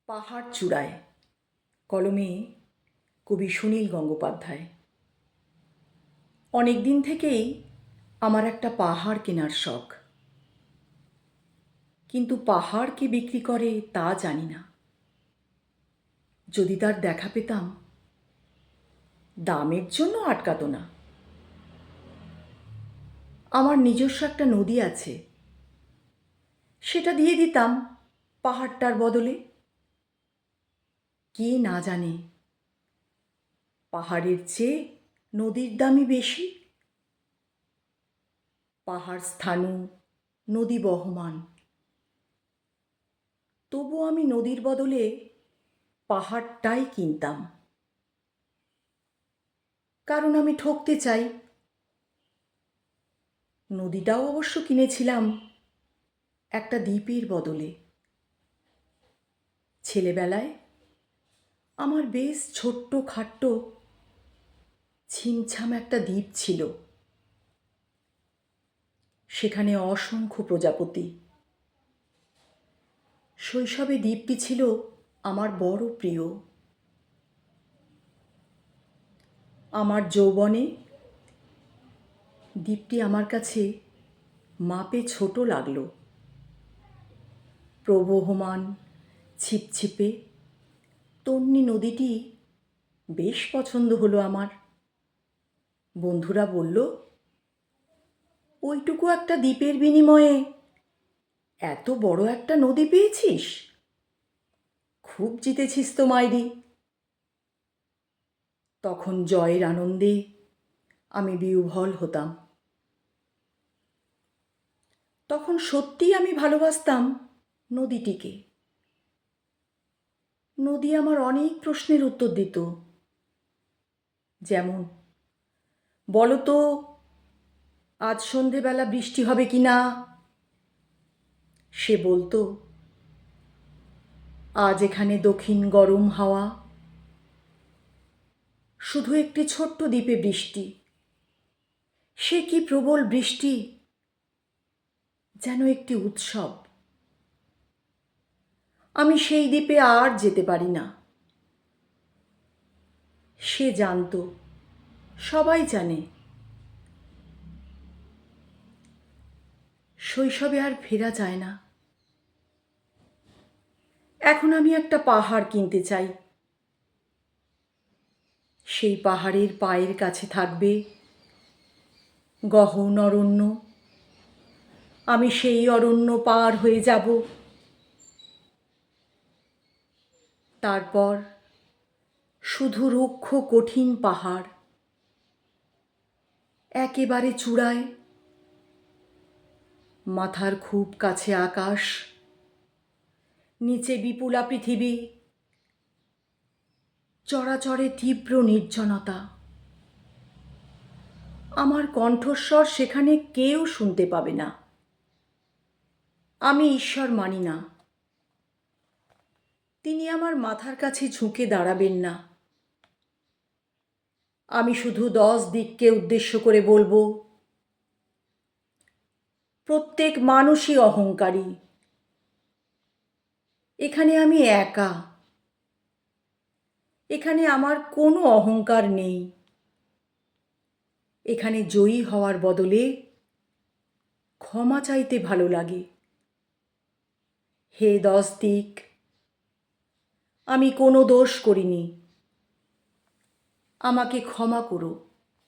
পাহাড় চূড়ায়, কলমে কবি সুনীল গঙ্গোপাধ্যায়। অনেক দিন থেকেই আমার একটা পাহাড় কেনার শখ, কিন্তু পাহাড় কে বিক্রি করে তা জানি না। যদি তার দেখা পেতাম, দামের জন্য আটকাতো না। আমার নিজস্ব একটা নদী আছে, সেটা দিয়ে দিতাম পাহাড়টার বদলে। কে না জানে পাহাড়ের চেয়ে নদীর দামই বেশি। পাহাড় স্থাণু, নদী বহমান, তবু আমি নদীর বদলে পাহাড়টাই কিনতাম, কারণ আমি ঠকতে চাই। নদীটাও অবশ্য কিনেছিলাম একটা দ্বীপের বদলে। ছেলেবেলায় আমার বেশ ছোট্ট খাট্ট ছিমছাম একটা দ্বীপ ছিল, সেখানে অসংখ্য প্রজাপতি। শৈশবে দ্বীপটি ছিল আমার বড় প্রিয়। আমার যৌবনে দ্বীপটি আমার কাছে মাপে ছোট লাগলো। প্রবহমান ছিপছিপে তন্বী নদীটি বেশ পছন্দ হলো আমার। বন্ধুরা বলল, ওইটুকু একটা দ্বীপের বিনিময়ে এত বড় একটা নদী পেয়েছিস, খুব জিতেছিস তো মাইরি। তখন জয়ের আনন্দে আমি বিহ্বল হতাম। তখন সত্যিই আমি ভালোবাসতাম নদীটিকে। নদী আমার অনেক প্রশ্নের উত্তর দিত, যেমন, বলো তো আজ সন্ধেবেলা বৃষ্টি হবে কি না। সে বলতো, আজ এখানে দক্ষিণ গরম হাওয়া। শুধু একটি ছোট্ট দ্বীপে বৃষ্টি, সে কি প্রবল বৃষ্টি, যেন একটি উৎসব। আমি সেই দ্বীপে আর যেতে পারি না। সে জানতো, সবাই জানে, শৈশবে আর ফেরা যায় না। এখন আমি একটা পাহাড় কিনতে চাই। সেই পাহাড়ের পায়ের কাছে থাকবে গহন অরণ্য। আমি সেই অরণ্য পার হয়ে যাব। তারপর শুধু রুক্ষ কঠিন পাহাড়, একেবারে চূড়ায়, মাথার খুব কাছে আকাশ, নিচে বিপুলা পৃথিবী, চরাচরে তীব্র নির্জনতা। আমার কণ্ঠস্বর সেখানে কেউ শুনতে পাবে না। আমি ঈশ্বর মানি না, তিনি আমার মাথার কাছে ঝুঁকে দাঁড়াবেন না। আমি শুধু 10 দিককে উদ্দেশ্য করে বলবো, প্রত্যেক মানুষই অহংকারী। এখানে আমি একা, এখানে আমার কোনো অহংকার নেই। এখানে জয়ী হওয়ার বদলে ক্ষমা চাইতে ভালো লাগে। হে 10 দিক, আমি কোনো দোষ করিনি, আমাকে ক্ষমা করো।